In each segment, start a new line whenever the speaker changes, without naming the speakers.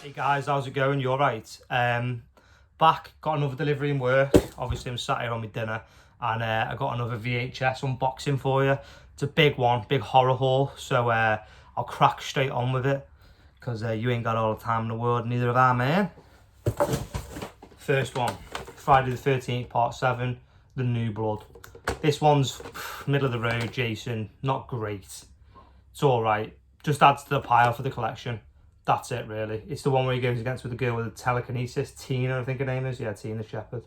Hey guys, how's it going? You alright? Back, got another delivery in work. Obviously I'm sat here on my dinner and I got another VHS unboxing for you. It's a big one, big horror haul, so I'll crack straight on with it because you ain't got all the time in the world, neither have I, man. First one, Friday the 13th part 7, The New Blood. This one's middle of the road, Jason, not great. It's alright, just adds to the pile for the collection. That's it, really. It's the one where he goes against with the girl with the telekinesis, Tina, I think her name is. Yeah, Tina Shepherd.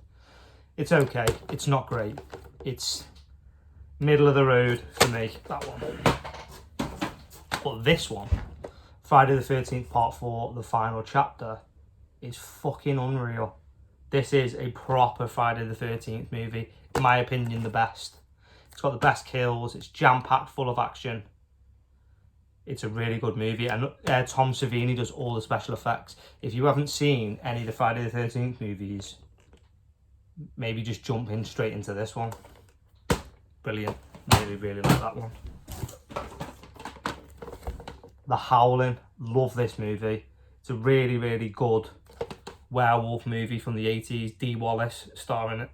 It's okay. It's not great. It's middle of the road for me, that one. But this one, Friday the 13th Part 4, the final chapter, is fucking unreal. This is a proper Friday the 13th movie. In my opinion, the best. It's got the best kills. It's jam-packed full of action. It's a really good movie, and Tom Savini does all the special effects. If you haven't seen any of the Friday the 13th movies, maybe just jump in straight into this one. Brilliant. Really, really like that one. The Howling. Love this movie. It's a really, really good werewolf movie from the 80s. Dee Wallace starring it.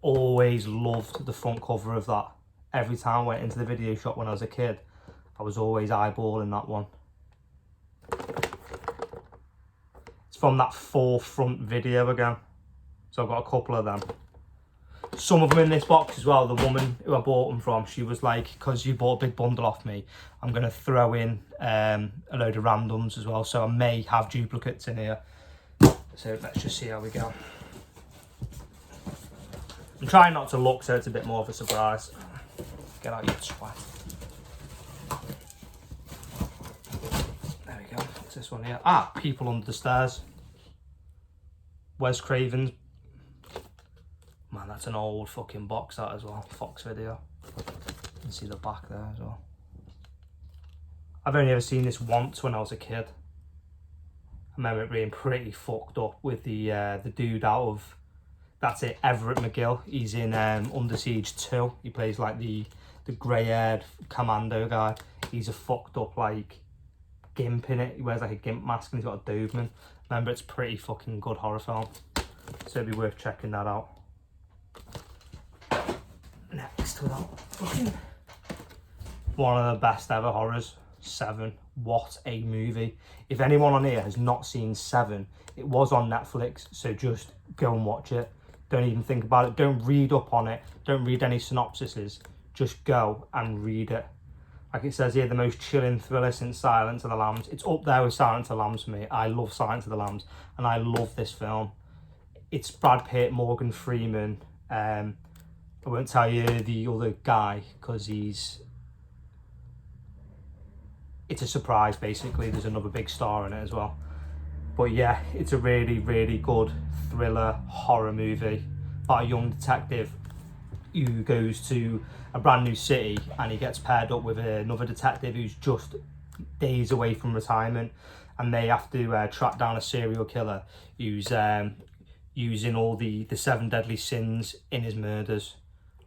Always loved the front cover of that. Every time I went into the video shop when I was a kid, I was always eyeballing that one. It's from that forefront video again. So I've got a couple of them. Some of them in this box as well. The woman who I bought them from, she was like, because you bought a big bundle off me, I'm going to throw in a load of randoms as well. So I may have duplicates in here. So let's just see how we go. I'm trying not to look so it's a bit more of a surprise. Get out your sweat. What's this one here? Ah, People Under the Stairs. Wes Craven's. Man, that's an old fucking box, that as well. Fox Video. You can see the back there as well. I've only ever seen this once when I was a kid. I remember it being pretty fucked up with the dude out of, that's it, Everett McGill. He's in Under Siege 2. He plays like the grey-haired commando guy. He's a fucked up, like, gimp in it. He wears like a gimp mask and he's got a Doberman. Remember, it's pretty fucking good horror film, so it'd be worth checking that out. Next to that, fucking one of the best ever horrors, Seven. What a movie. If anyone on here has not seen Seven, it was on Netflix, so just go and watch it. Don't even think about it. Don't read up on it. Don't read any synopsises. Just go and read it. Like it says here, the most chilling thriller since Silence of the Lambs. It's up there with Silence of the Lambs for me. I love Silence of the Lambs, and I love this film. It's Brad Pitt, Morgan Freeman. I won't tell you the other guy because it's a surprise, basically. There's another big star in it as well. But yeah, it's a really, really good thriller horror movie about a young detective who goes to a brand new city and he gets paired up with another detective who's just days away from retirement, and they have to track down a serial killer who's using all the 7 deadly sins in his murders.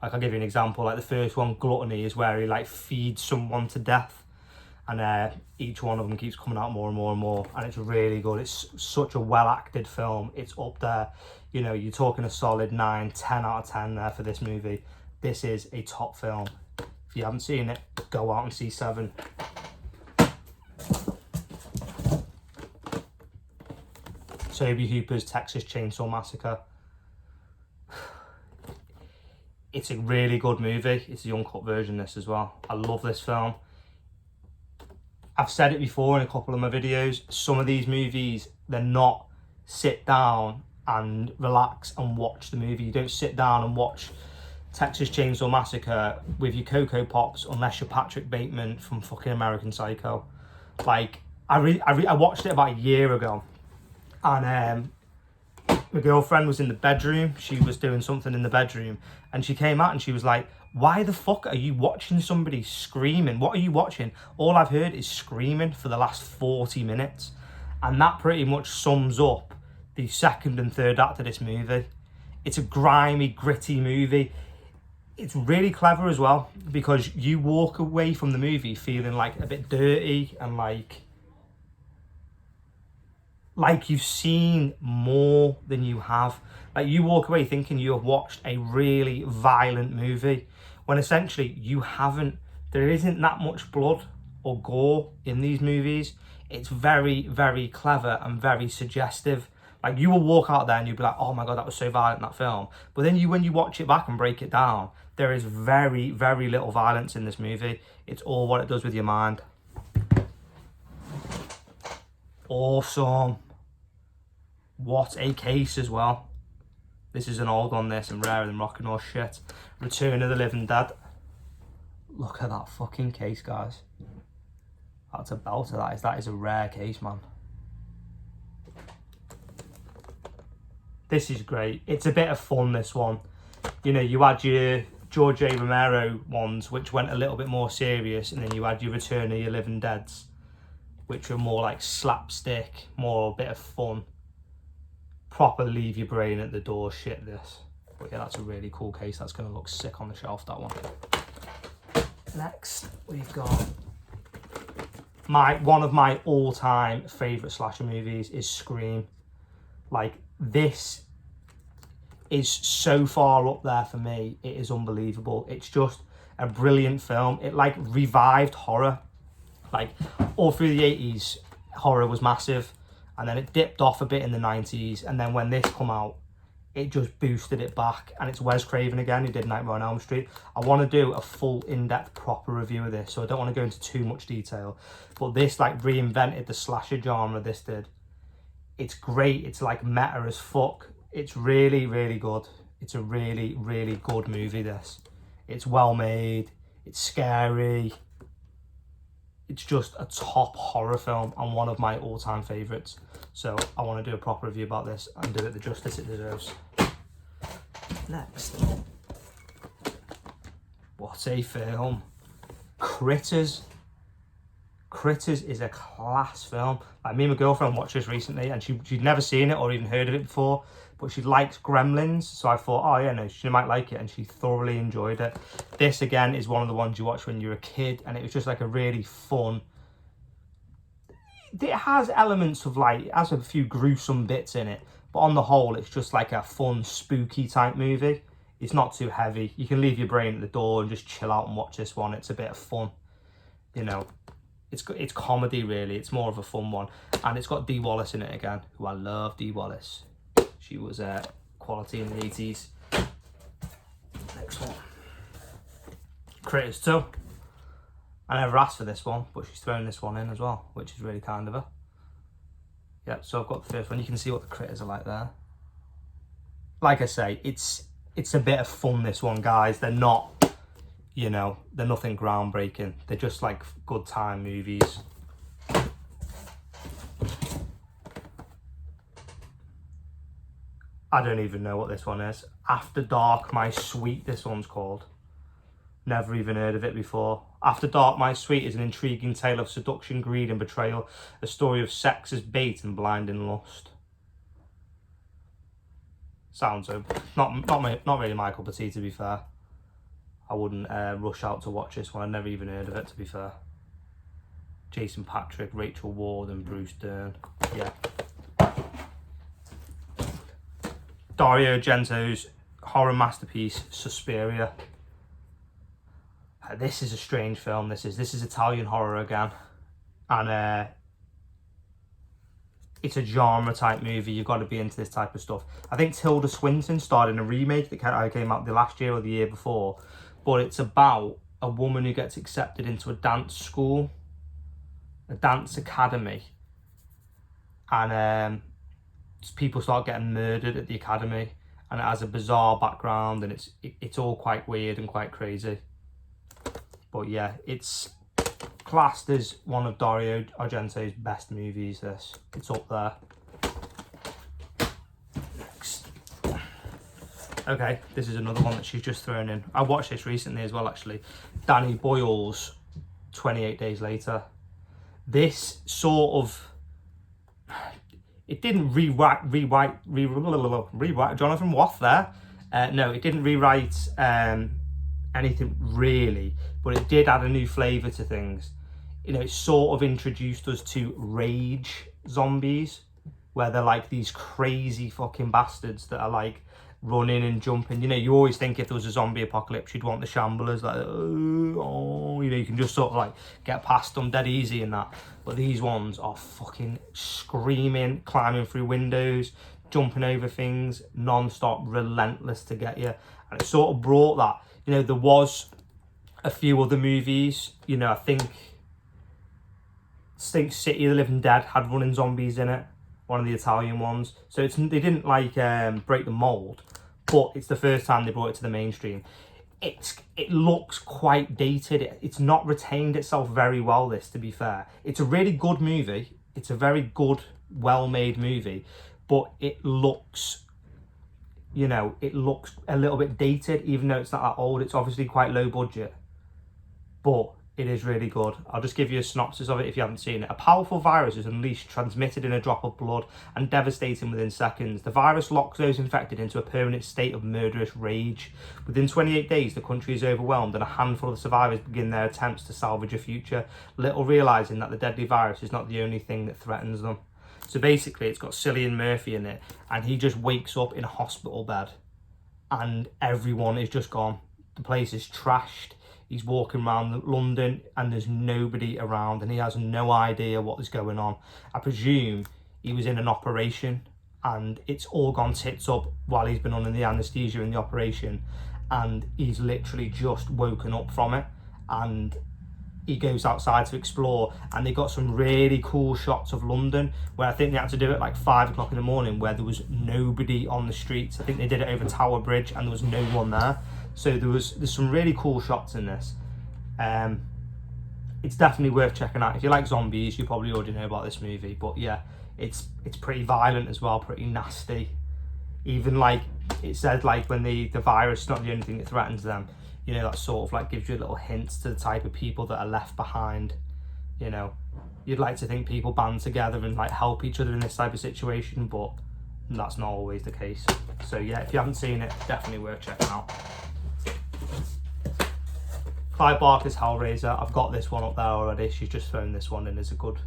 Like, I'll give you an example. Like, the first one, gluttony, is where he like feeds someone to death, and each one of them keeps coming out more and more and more, and it's really good. It's such a well acted film. It's up there, you know, you're talking a solid 9, 10 out of 10 there for this movie. This is a top film. If you haven't seen it, go out and see Seven. Tobe Hooper's Texas Chainsaw Massacre. It's a really good movie. It's the uncut version, this as well. I love this film. I've said it before in a couple of my videos. Some of these movies, they're not sit down and relax and watch the movie. You don't sit down and watch Texas Chainsaw Massacre with your Cocoa Pops unless you're Patrick Bateman from fucking American Psycho. Like, I watched it about a year ago, and my girlfriend was in the bedroom. She was doing something in the bedroom, and she came out and she was like, why the fuck are you watching somebody screaming? What are you watching? All I've heard is screaming for the last 40 minutes. And that pretty much sums up the second and third act of this movie. It's a grimy, gritty movie. It's really clever as well, because you walk away from the movie feeling like a bit dirty and like like you've seen more than you have. Like you walk away thinking you have watched a really violent movie, when essentially you haven't. There isn't that much blood or gore in these movies. It's very, very clever and very suggestive. Like you will walk out there and you'll be like, oh my God, that was so violent in that film. But then when you watch it back and break it down, there is very, very little violence in this movie. It's all what it does with your mind. Awesome. What a case as well. This is an old one, this, and rarer than rockin' or shit. Return of the Living Dead. Look at that fucking case, guys. That's a belter, that is. That is a rare case, man. This is great. It's a bit of fun, this one. You know, you had your George A. Romero ones, which went a little bit more serious, and then you had your Return of your Living Deads, which were more like slapstick, more a bit of fun. Proper leave your brain at the door shit, this. But yeah, that's a really cool case. That's going to look sick on the shelf, that one. Next, we've got one of my all-time favourite slasher movies is Scream. Like, this is so far up there for me. It is unbelievable. It's just a brilliant film. It, like, revived horror. Like, all through the 80s, horror was massive. And then it dipped off a bit in the 90s. And then when this come out, it just boosted it back. And it's Wes Craven again, who did Nightmare on Elm Street. I want to do a full in-depth proper review of this, so I don't want to go into too much detail. But this like reinvented the slasher genre, this did. It's great. It's like meta as fuck. It's really, really good. It's a really, really good movie, this. It's well made. It's scary. It's just a top horror film and one of my all-time favourites. So I want to do a proper review about this and do it the justice it deserves. Next. What a film. Critters. Critters is a class film. Like, me and my girlfriend watched this recently and she'd never seen it or even heard of it before, but she likes Gremlins, so I thought, oh yeah, no, she might like it, and she thoroughly enjoyed it. This again is one of the ones you watch when you're a kid, and it was just like a really fun. It has elements of like, it has a few gruesome bits in it, but on the whole, it's just like a fun, spooky type movie. It's not too heavy. You can leave your brain at the door and just chill out and watch this one. It's a bit of fun, you know. It's comedy, really. It's more of a fun one. And it's got Dee Wallace in it again, who I love. Dee Wallace. She was quality in the 80s. Next one. Critters 2. I never asked for this one, but she's thrown this one in as well, which is really kind of her. Yeah, so I've got the first one. You can see what the critters are like there. Like I say, it's a bit of fun, this one, guys. They're not, you know, they're nothing groundbreaking. They're just like good time movies. I don't even know what this one is. After Dark, My Sweet, this one's called. Never even heard of it before. After Dark, My Sweet is an intriguing tale of seduction, greed and betrayal. A story of sex as bait and blinding lust. Sounds not really my cup of tea, to be fair. I wouldn't rush out to watch this one. I've never even heard of it, to be fair. Jason Patric, Rachel Ward and Bruce Dern. Yeah. Dario Argento's horror masterpiece, Suspiria. This is a strange film. This is Italian horror again, and it's a genre type movie. You've got to be into this type of stuff. I think Tilda Swinton starred in a remake that came out the last year or the year before, but it's about a woman who gets accepted into a dance school, a dance academy, and people start getting murdered at the academy, and it has a bizarre background, and it's all quite weird and quite crazy. But yeah, it's classed as one of Dario Argento's best movies, this. It's up there. Next. Okay, this is another one that she's just thrown in. I watched this recently as well, actually. Danny Boyle's 28 Days Later. This sort of... It didn't rewrite Jonathan Wath there. No, it didn't rewrite anything really, but it did add a new flavour to things. You know, it sort of introduced us to rage zombies, where they're like these crazy fucking bastards that are like running and jumping. You know, you always think if there was a zombie apocalypse, you'd want the shamblers, like, oh, you know, you can just sort of like get past them dead easy and that. But these ones are fucking screaming, climbing through windows, jumping over things, non-stop, relentless to get you. And it sort of brought that, you know, there was a few other movies, you know, I think City of the Living Dead had running zombies in it, one of the Italian ones. So they didn't like break the mold, but it's the first time they brought it to the mainstream. It looks quite dated. It's not retained itself very well, this, to be fair. It's a really good movie. It's a very good, well-made movie, but it looks, you know, it looks a little bit dated, even though it's not that old. It's obviously quite low budget, but it is really good. I'll just give you a synopsis of it if you haven't seen it. A powerful virus is unleashed, transmitted in a drop of blood, and devastating within seconds. The virus locks those infected into a permanent state of murderous rage. Within 28 days, the country is overwhelmed, and a handful of survivors begin their attempts to salvage a future, little realising that the deadly virus is not the only thing that threatens them. So basically, it's got Cillian Murphy in it, and he just wakes up in a hospital bed, and everyone is just gone. The place is trashed. He's walking around London and there's nobody around and he has no idea what is going on. I presume he was in an operation and it's all gone tits up while he's been under the anaesthesia in the operation, and he's literally just woken up from it, and he goes outside to explore, and they got some really cool shots of London where I think they had to do it like 5 o'clock in the morning where there was nobody on the streets. I think they did it over Tower Bridge and there was no one there. So there's some really cool shots in this. It's definitely worth checking out. If you like zombies, you probably already know about this movie. But yeah, it's pretty violent as well, pretty nasty. Even like it said, like when the virus is not the only thing that threatens them. You know, that sort of like gives you a little hints to the type of people that are left behind. You know, you'd like to think people band together and like help each other in this type of situation, but that's not always the case. So yeah, if you haven't seen it, definitely worth checking out. Clive Barker's Hellraiser. I've got this one up there already. She's just thrown this one in as a good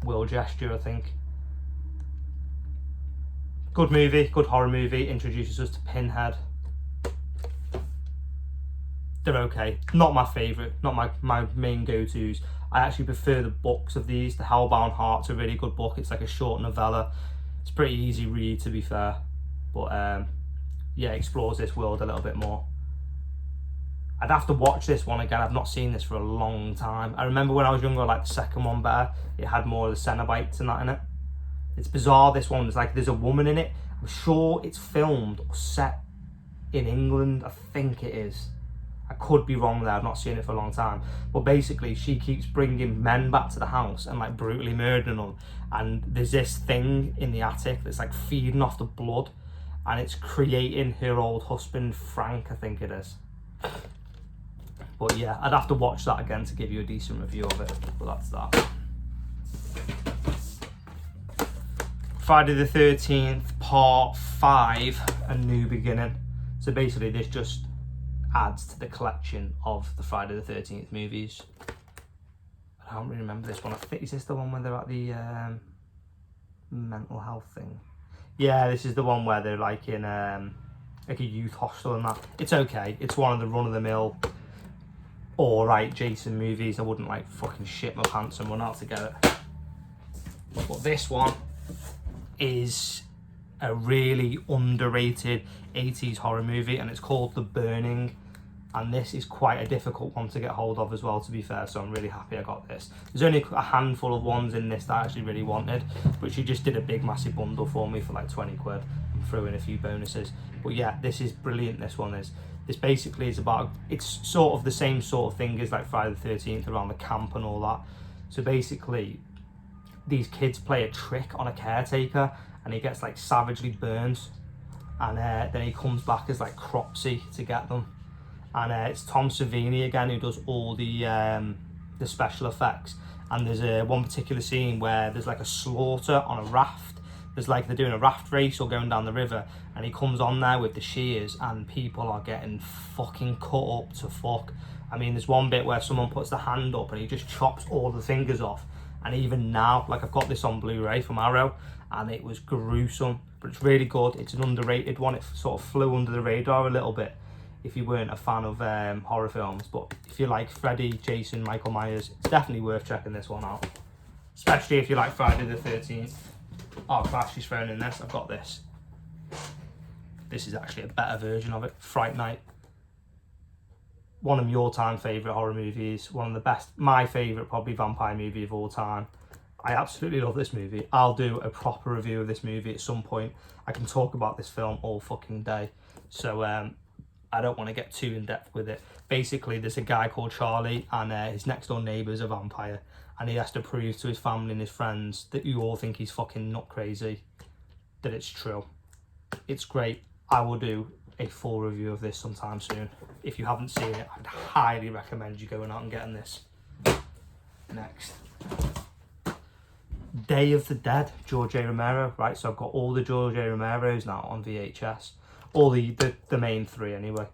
will gesture, I think. Good movie, good horror movie. Introduces us to Pinhead. They're okay. Not my favourite, not my main go-tos. I actually prefer the books of these. The Hellbound Heart's a really good book. It's like a short novella. It's a pretty easy read, to be fair. But yeah, it explores this world a little bit more. I'd have to watch this one again. I've not seen this for a long time. I remember when I was younger, I liked the second one better. It had more of the Cenobites and that in it. It's bizarre, this one. It's like there's a woman in it. I'm sure it's filmed or set in England. I think it is. I could be wrong there. I've not seen it for a long time. But basically, she keeps bringing men back to the house and like brutally murdering them. And there's this thing in the attic that's like feeding off the blood. And it's creating her old husband, Frank, I think it is. But yeah, I'd have to watch that again to give you a decent review of it. But that's that. Friday the 13th, Part 5, A New Beginning. So basically this just adds to the collection of the Friday the 13th movies. I don't really remember this one. I think, is this the one where they're at the mental health thing? Yeah, this is the one where they're like in like a youth hostel and that. It's okay. It's one of the run-of-the-mill alright Jason movies. I wouldn't like fucking shit my pants and run out to get it. But this one is a really underrated 80s horror movie, and it's called The Burning, and this is quite a difficult one to get hold of as well, to be fair, so I'm really happy I got this. There's only a handful of ones in this that I actually really wanted, but she just did a big massive bundle for me for like 20 quid and threw in a few bonuses. But yeah, this is brilliant. This one is. This basically is about, it's sort of the same sort of thing as like Friday the 13th around the camp and all that. So basically these kids play a trick on a caretaker and he gets like savagely burned, and then he comes back as like Cropsy to get them. And it's Tom Savini again who does all the special effects. And there's one particular scene where there's like a slaughter on a raft. There's like they're doing a raft race or going down the river, and he comes on there with the shears and people are getting fucking cut up to fuck. I mean, there's one bit where someone puts the hand up and he just chops all the fingers off, And even now, like I've got this on Blu-ray from Arrow, and it was gruesome, but it's really good. It's an underrated one. It sort of flew under the radar a little bit if you weren't a fan of horror films. But if you like Freddy, Jason, Michael Myers, it's definitely worth checking this one out. Especially if you like Friday the 13th. Oh, Crash, she's thrown in this. I've got this. This is actually a better version of it. Fright Night. One of my all-time favourite horror movies. One of the best, my favourite probably vampire movie of all time. I absolutely love this movie. I'll do a proper review of this movie at some point. I can talk about this film all fucking day. So I don't want to get too in-depth with it. Basically, there's a guy called Charlie, and his next-door neighbour's a vampire. And he has to prove to his family and his friends that you all think he's fucking nut crazy, that it's true. It's great. I will do a full review of this sometime soon. If you haven't seen it, I'd highly recommend you going out and getting this. Next. Day of the Dead, George A. Romero. Right, so I've got all the George A. Romeros now on VHS. All the main three anyway.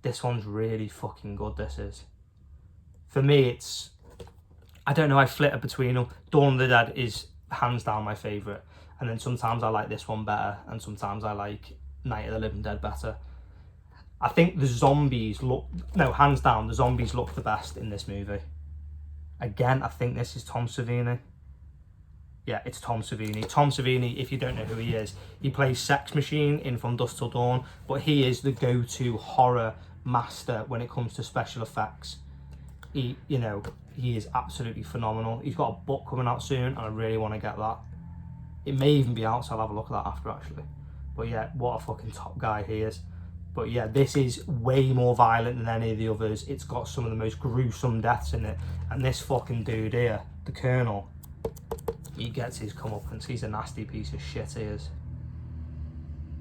This one's really fucking good, this is. For me, it's... I don't know, I flitter between them. Dawn of the Dead is hands down my favourite. And then sometimes I like this one better, and sometimes I like Night of the Living Dead better. I think the zombies look... No, hands down, the zombies look the best in this movie. Again, I think this is Tom Savini. Yeah, it's Tom Savini. Tom Savini, if you don't know who he is, he plays Sex Machine in From Dusk Till Dawn, but he is the go-to horror master when it comes to special effects. He is absolutely phenomenal. He's got a book coming out soon, and I really want to get that. It may even be out, so I'll have a look at that after, actually. But yeah, what a fucking top guy he is. But yeah, this is way more violent than any of the others. It's got some of the most gruesome deaths in it. And this fucking dude here, the Colonel, he gets his comeuppance. He's a nasty piece of shit, he is.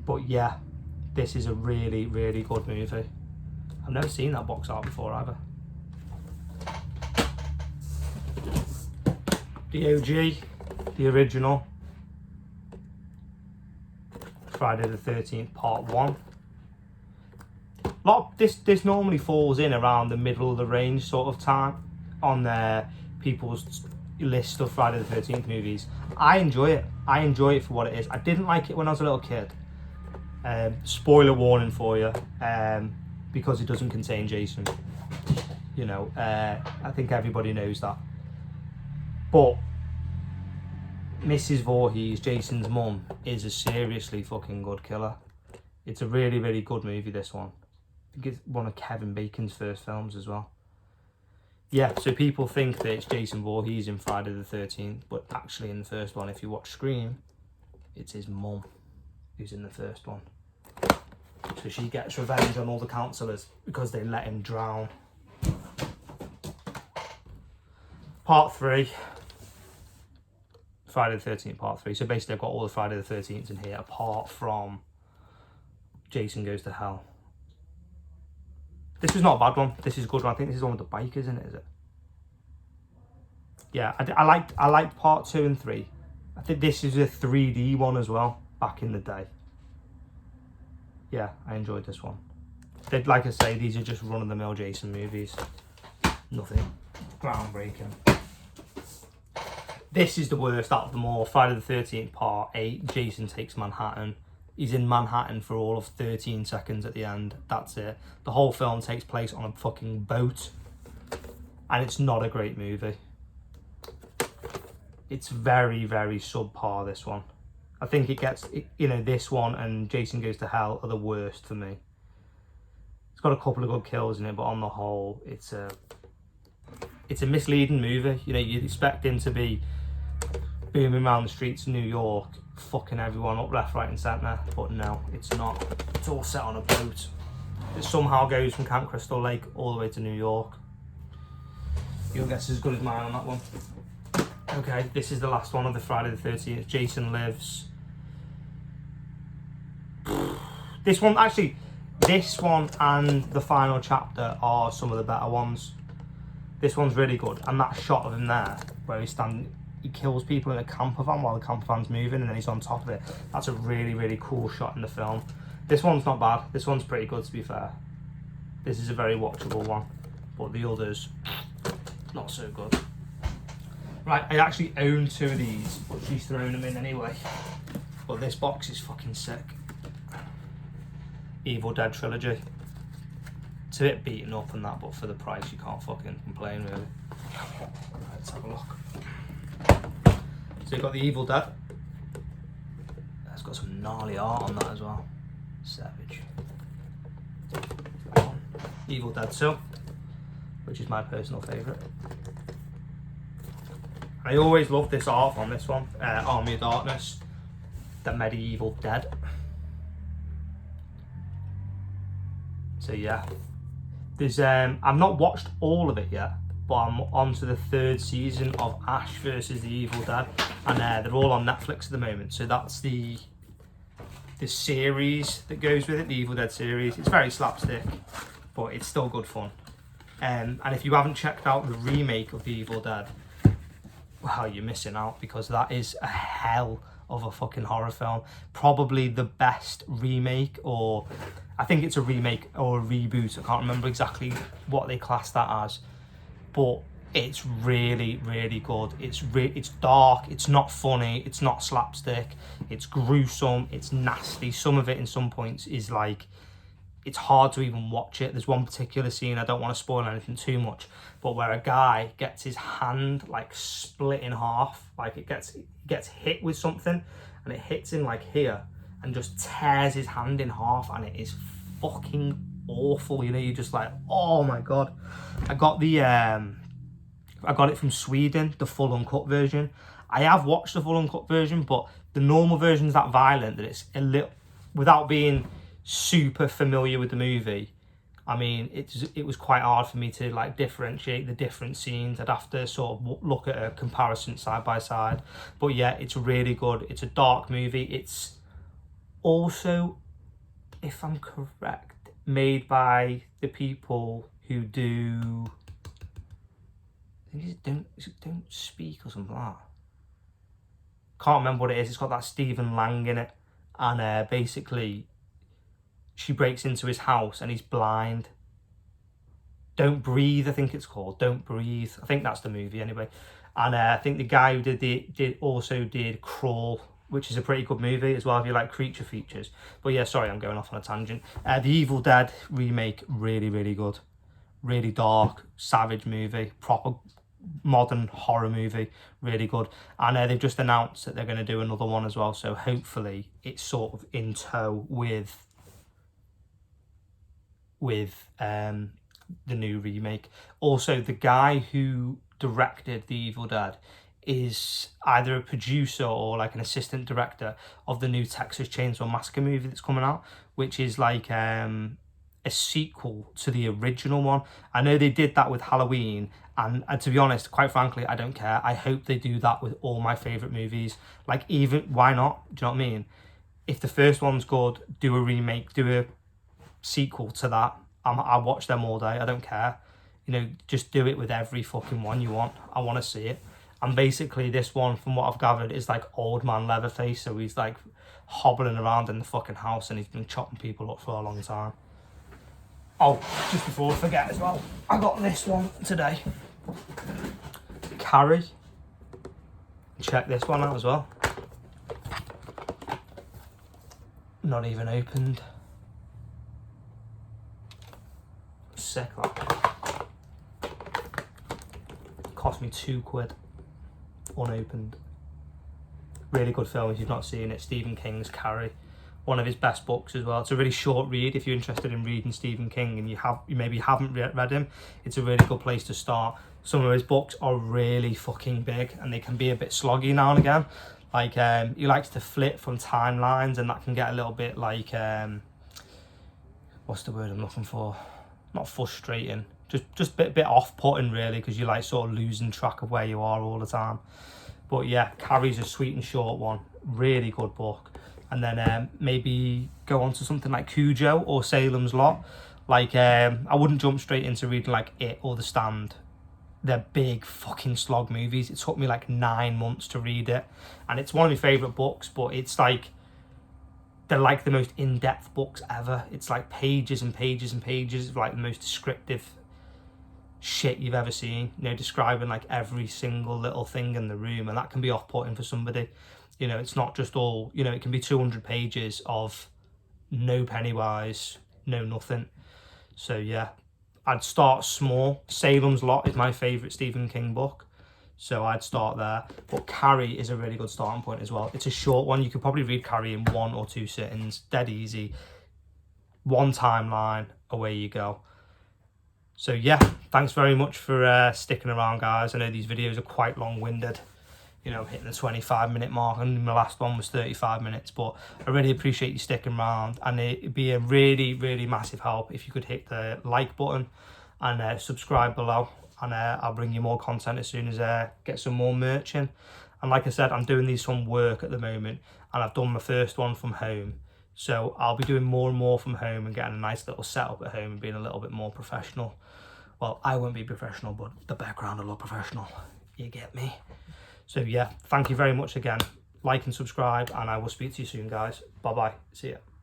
But yeah, this is a really, really good movie. I've never seen that box art before either. The OG, the original. Friday the 13th Part 1. This normally falls in around the middle of the range sort of time on people's list of Friday the 13th movies. I enjoy it. I enjoy it for what it is. I didn't like it when I was a little kid. Spoiler warning for you, because it doesn't contain Jason. You know, I think everybody knows that. But Mrs. Voorhees, Jason's mum, is a seriously fucking good killer. It's a really, really good movie, this one. I think it's one of Kevin Bacon's first films as well. Yeah, so people think that it's Jason Voorhees in Friday the 13th, but actually in the first one, if you watch Scream, it's his mum who's in the first one. So she gets revenge on all the counsellors because they let him drown. Part 3. Friday the 13th Part 3. So basically I've got all the Friday the 13th in here apart from Jason Goes to Hell. This is not a bad one. This is a good one. I think this is the one with the bike, isn't it? Is it? Yeah, I liked Part 2 and 3. I think this is a 3D one as well, back in the day. Yeah, I enjoyed this one. Like I say, these are just run-of-the-mill Jason movies. Nothing groundbreaking. This is the worst out of them all. Friday the 13th Part 8, Jason Takes Manhattan. He's in Manhattan for all of 13 seconds at the end. That's it. The whole film takes place on a fucking boat. And it's not a great movie. It's very, very subpar, this one. I think it gets, this one and Jason Goes to Hell are the worst for me. It's got a couple of good kills in it, but on the whole, it's a misleading movie. You'd expect him to be booming around the streets of New York, fucking everyone up left, right and centre, but no, it's not. It's all set on a boat. It somehow goes from Camp Crystal Lake all the way to New York. Your guess is as good as mine on that one. Okay, this is the last one of the Friday the 13th. Jason Lives. This one and the final chapter are some of the better ones. This one's really good, and that shot of him there, where he kills people in a camper van while the camper van's moving and then he's on top of it. That's a really, really cool shot in the film. This one's not bad. This one's pretty good, to be fair. This is a very watchable one, but the others, not so good. Right, I actually own 2 of these, but she's thrown them in anyway. But this box is fucking sick. Evil Dead trilogy. It's a bit beaten up and that, but for the price you can't fucking complain really. Right, let's have a look. So you've got the Evil Dead. It's got some gnarly art on that as well. Savage. Evil Dead 2, which is my personal favourite. I always love this art on this one. Army of Darkness, the Medieval Dead. So yeah, there's I've not watched all of it yet, but I'm on to the 3rd season of Ash versus the Evil Dead, and they're all on Netflix at the moment. So that's the series that goes with it, the Evil Dead series. It's very slapstick, but it's still good fun. And if you haven't checked out the remake of the Evil Dead, well, you're missing out, because that is a hell of a fucking horror film. Probably the best remake, or I think it's a remake or a reboot. I can't remember exactly what they class that as, but it's really, really good. It's dark, it's not funny, it's not slapstick, it's gruesome, it's nasty. Some of it in some points is like, it's hard to even watch it. There's one particular scene, I don't want to spoil anything too much, but where a guy gets his hand like split in half, like it gets hit with something and it hits him like here and just tears his hand in half, and it is fucking awful. You know, you're just like, oh my god. I got it from Sweden, the full uncut version. I have watched the full uncut version, but the normal version is that violent that it's a little, without being super familiar with the movie, I mean, it was quite hard for me to like differentiate the different scenes. I'd have to sort of look at a comparison side by side. But yeah, it's really good. It's a dark movie. It's also, if I'm correct, made by the people who do, I think Don't Speak or something like that. Can't remember what it is. It's got that Stephen Lang in it, and basically she breaks into his house and he's blind. Don't Breathe, I think it's called. Don't Breathe. I think that's the movie anyway. And I think the guy who also did Crawl, which is a pretty good movie as well if you like creature features. But yeah, sorry, I'm going off on a tangent. The Evil Dead remake, really, really good. Really dark, savage movie, proper modern horror movie, really good. And they've just announced that they're going to do another one as well, so hopefully it's sort of in tow with the new remake. Also, the guy who directed The Evil Dead is either a producer or like an assistant director of the new Texas Chainsaw Massacre movie that's coming out, which is like a sequel to the original one. I know they did that with Halloween, and to be honest, quite frankly, I don't care. I hope they do that with all my favourite movies. Like, even, why not? Do you know what I mean? If the first one's good, do a remake, do a sequel to that. I'll watch them all day, I don't care. You know, just do it with every fucking one you want. I want to see it. And basically this one, from what I've gathered, is like old man Leatherface, so he's like hobbling around in the fucking house and he's been chopping people up for a long time. Oh, just before I forget as well, I got this one today. Carrie. Check this one out as well. Not even opened. Sick, that. Cost me £2 unopened. Really good film if you've not seen it. Stephen King's Carrie, one of his best books as well. It's a really short read if you're interested in reading Stephen King and you maybe haven't read him. It's a really good place to start. Some of his books are really fucking big and they can be a bit sloggy now and again. Like he likes to flip from timelines, and that can get a little bit like what's the word I'm looking for? Not frustrating, just a bit off-putting really, because you're like sort of losing track of where you are all the time. But yeah, Carrie's a sweet and short one, really good book. And then maybe go on to something like Cujo or Salem's Lot. Like I wouldn't jump straight into reading like It or The Stand. They're big fucking slog movies. It took me like 9 months to read it, and it's one of my favourite books, but it's like, they're like the most in-depth books ever. It's like pages and pages and pages of like the most descriptive shit you've ever seen, you know, describing like every single little thing in the room, and that can be off-putting for somebody. You know, it's not just all, you know, it can be 200 pages of no Pennywise, no nothing. So yeah, I'd start small. Salem's Lot is my favourite Stephen King book, so I'd start there. But Carrie is a really good starting point as well. It's a short one. You could probably read Carrie in 1 or 2 sittings, dead easy. One timeline, away you go. So yeah, thanks very much for sticking around, guys. I know these videos are quite long-winded, you know, hitting the 25-minute mark, and my last one was 35 minutes, but I really appreciate you sticking around, and it'd be a really, really massive help if you could hit the like button and subscribe below, and I'll bring you more content as soon as I get some more merch in. And like I said, I'm doing these from work at the moment, and I've done my first one from home, so I'll be doing more and more from home and getting a nice little setup at home and being a little bit more professional. Well, I won't be professional, but the background will look professional. You get me? So yeah, thank you very much again. Like and subscribe, and I will speak to you soon, guys. Bye-bye. See ya.